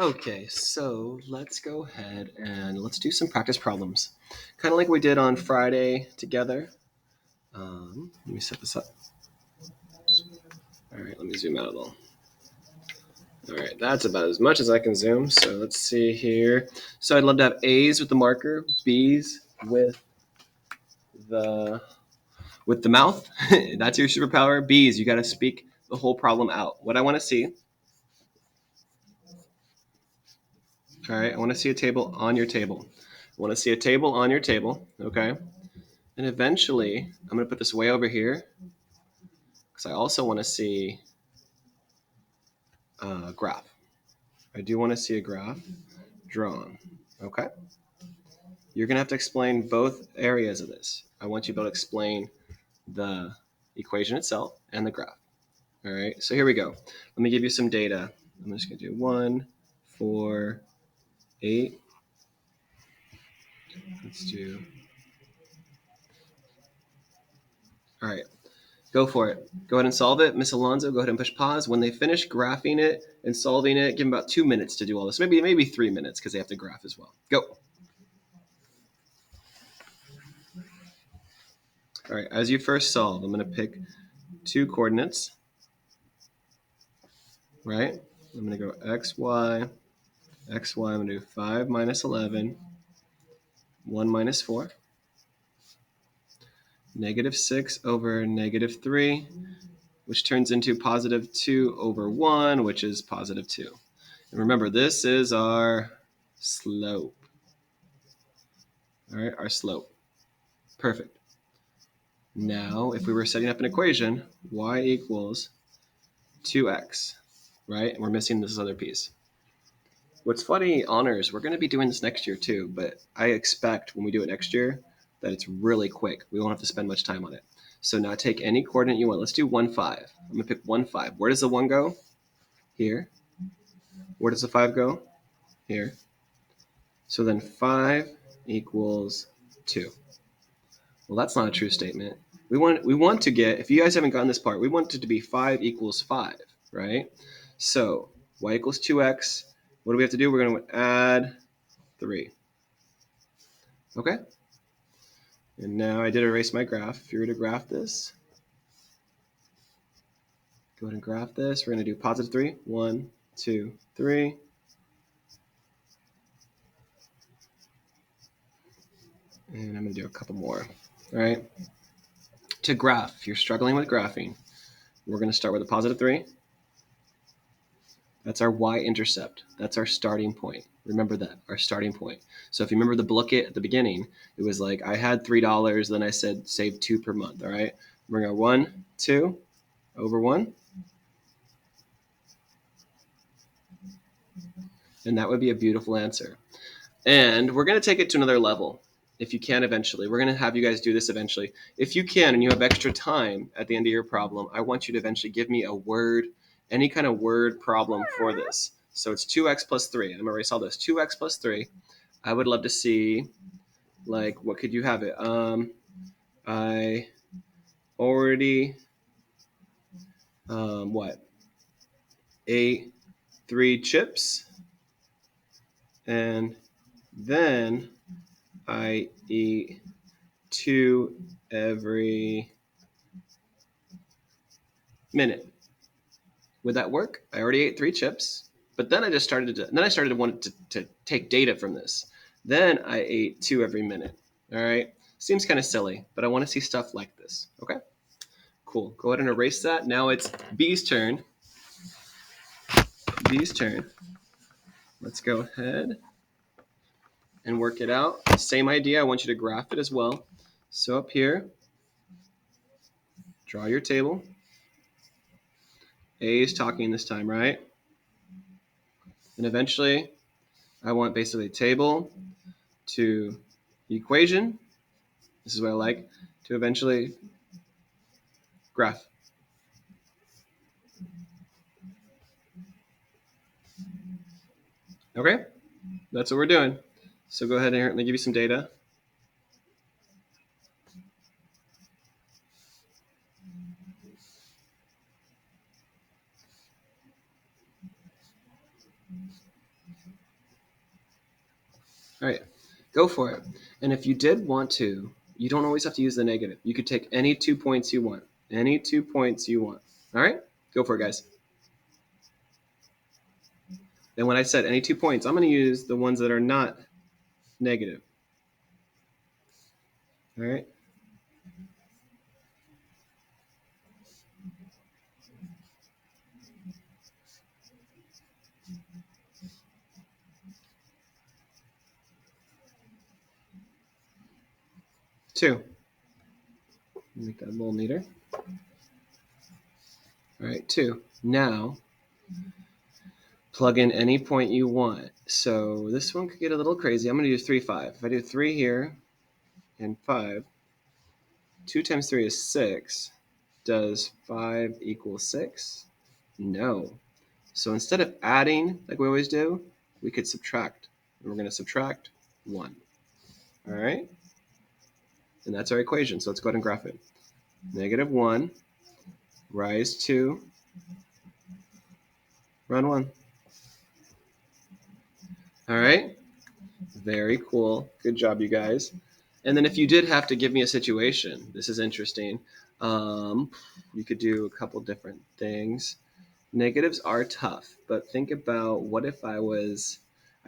Okay, so let's go ahead and let's do some practice problems. Kind of like we did on Friday together. Let me set this up. All right, let me zoom out a little. All right, that's about as much as I can zoom. So let's see here. So I'd love to have A's with the marker, B's the with the mouth. That's your superpower. B's, you got to speak the whole problem out. What I want to see. All right, I want to see a table on your table. I want to see a table on your table. Okay. And eventually, I'm going to put this way over here because I also want to see a graph. I do want to see a graph drawn. Okay. You're going to have to explain both areas of this. I want you to be able to explain the equation itself and the graph. All right. So here we go. Let me give you some data. I'm just going to do 1, 4, 8. Let's do. All right. Go for it. Go ahead and solve it. Miss Alonzo, go ahead and push pause. When they finish graphing it and solving it, give them about 2 minutes to do all this. Maybe 3 minutes because they have to graph as well. Go. All right. As you first solve, I'm going to pick 2 coordinates. Right? I'm going to go x, y, x, y. I'm going to do 5 minus 11, 1 minus 4. Negative 6 over negative 3, which turns into positive 2 over 1, which is positive 2. And remember, this is our slope. All right, our slope. Perfect. Now, if we were setting up an equation, y equals 2x, right? And we're missing this other piece. What's funny, honors, we're going to be doing this next year too, but I expect when we do it next year that it's really quick. We won't have to spend much time on it. So now take any coordinate you want. Let's do 1, 5. I'm going to pick 1, 5. Where does the 1 go? Here. Where does the 5 go? Here. So then 5 equals 2. Well, that's not a true statement. We want to get, if you guys haven't gotten this part, we want it to be 5 equals 5, right? So y equals 2x. What do we have to do? We're going to add 3. Okay? And now I did erase my graph. If you were to graph this, go ahead and graph this. We're going to do positive 3. 1, 2, 3. And I'm going to do a couple more. All right? To graph, if you're struggling with graphing, we're going to start with a positive 3. That's our y-intercept. That's our starting point. Remember that, our starting point. So if you remember the bucket at the beginning, it was like I had $3, then I said save 2 per month, all right? We're going to go 1, 2, over 1. And that would be a beautiful answer. And we're going to take it to another level if you can eventually. We're going to have you guys do this eventually. If you can and you have extra time at the end of your problem, I want you to eventually give me a word, any kind of word problem for this. So it's 2x plus 3. I'm going to erase all this. 2x plus 3. I would love to see, like, what could you have it? I already, what? Ate 3 chips. And then I eat 2 every minute. Would that work? I already ate 3 chips, but then I started to want to take data from this. Then I ate 2 every minute. All right. Seems kind of silly, but I want to see stuff like this. Okay. Cool. Go ahead and erase that. Now it's B's turn. B's turn. Let's go ahead and work it out. Same idea. I want you to graph it as well. So up here, draw your table. A is talking this time, right? And eventually, I want basically table to equation. This is what I like, to eventually graph. Okay, that's what we're doing. So go ahead and let me give you some data. All right, go for it. And if you did want to, you don't always have to use the negative. You could take any 2 points you want. Any 2 points you want. All right, go for it, guys. And when I said any 2 points, I'm going to use the ones that are not negative. All right. Two. Make that a little neater. All right, 2. Now, plug in any point you want. So this one could get a little crazy. I'm going to do 3, 5. If I do 3 here and 5, 2 times 3 is 6. Does 5 equal 6? No. So instead of adding, like we always do, we could subtract. And we're going to subtract 1. All right? And that's our equation. So let's go ahead and graph it. Negative 1, rise 2, run 1. All right? Very cool. Good job, you guys. And then if you did have to give me a situation, this is interesting. You could do a couple different things. Negatives are tough, but think about what if I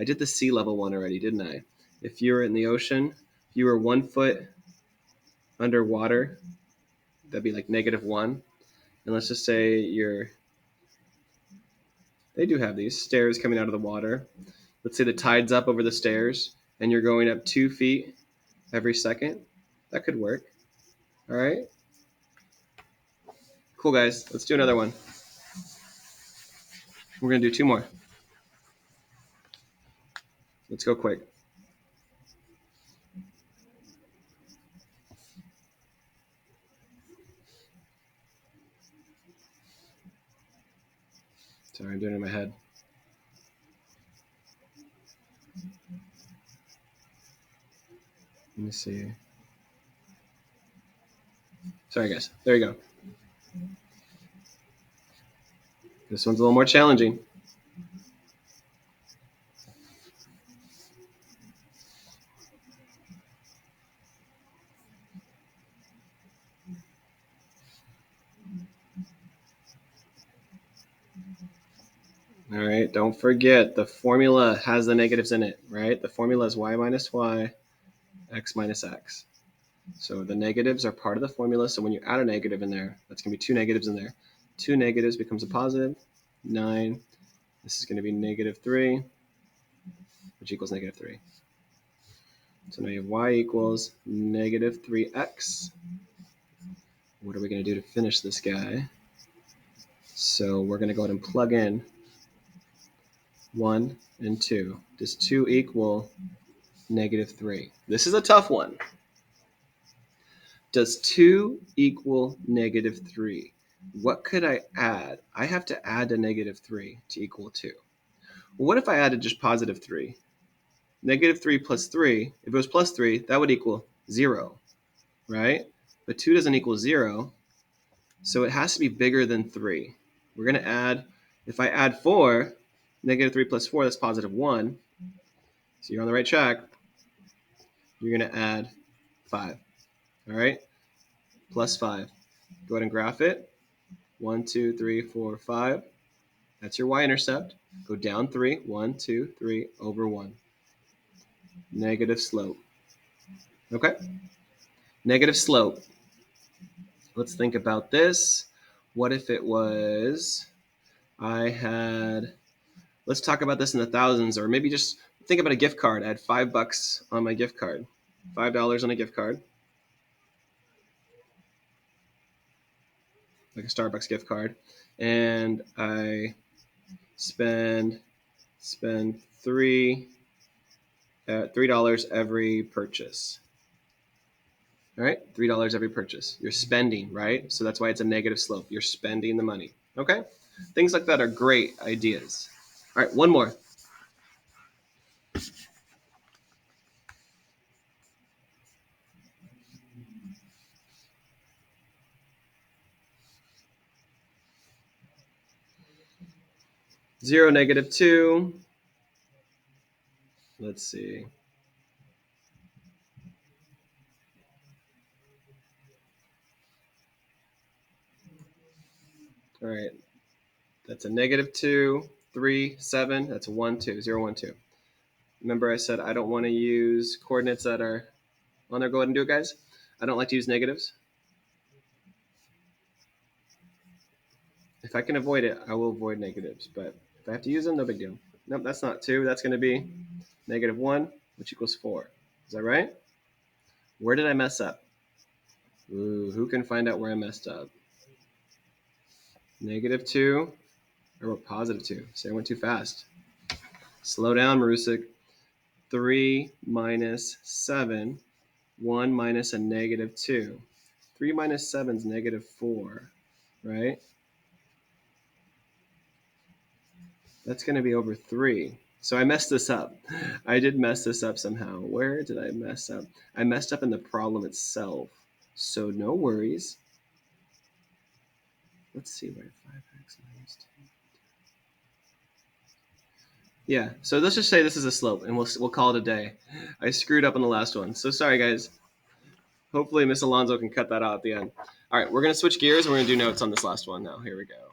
did the sea level one already, didn't I? If you were in the ocean, if you were 1 foot underwater, that'd be like -1. And let's just say they do have these stairs coming out of the water. Let's say the tide's up over the stairs and you're going up 2 feet every second. That could work. All right. Cool, guys. Let's do another one. We're going to do 2 more. Let's go quick. Sorry, I'm doing it in my head. Let me see. Sorry, guys. There you go. This one's a little more challenging. All right, don't forget the formula has the negatives in it, right? The formula is y minus y, x minus x. So the negatives are part of the formula. So when you add a negative in there, that's going to be 2 negatives in there. 2 negatives becomes a positive, 9. This is going to be -3, which equals -3. So now you have y equals -3x. What are we going to do to finish this guy? So we're going to go ahead and plug in 1 and 2. Does 2 equal -3? This is a tough one. Does 2 equal -3? What could I add? I have to add a -3 to equal 2. Well, what if I added just +3? -3 plus 3, if it was +3, that would equal 0, right? But 2 doesn't equal 0, so it has to be bigger than 3. We're going to add, if I add 4, -3 plus 4, that's +1. So you're on the right track. You're going to add 5. All right? Plus 5. Go ahead and graph it. 1, 2, 3, 4, 5. That's your y-intercept. Go down 3. 1, 2, 3 over 1. Negative slope. Okay? Negative slope. Let's think about this. What if it was, let's talk about this in the thousands, or maybe just think about a gift card. I had $5 on my gift card. $5 on a gift card. Like a Starbucks gift card. And I spend $3 every purchase. All right, $3 every purchase. You're spending, right? So that's why it's a negative slope. You're spending the money. Okay? Things like that are great ideas. All right, one more. Zero, -2. Let's see. All right. That's a negative 2, 3, 7. That's 1, 2, 0, 1, 2. Remember I said I don't want to use coordinates that are on there. Go ahead and do it, guys. I don't like to use negatives. If I can avoid it, I will avoid negatives. But if I have to use them, no big deal. Nope, that's not 2. That's going to be negative 1, which equals 4. Is that right? Where did I mess up? Ooh, who can find out where I messed up? Negative 2 or positive 2? Say I went too fast. Slow down, Marusik. 3 minus 7. 1 minus a negative 2. 3 minus 7 is negative 4, right? That's going to be over 3. So I messed this up. I did mess this up somehow. Where did I mess up? I messed up in the problem itself. So no worries. Let's see where 5x minus 2. Yeah, so let's just say this is a slope, and we'll call it a day. I screwed up on the last one. So sorry, guys. Hopefully Miss Alonso can cut that out at the end. All right, we're going to switch gears, and we're going to do notes on this last one now. Here we go.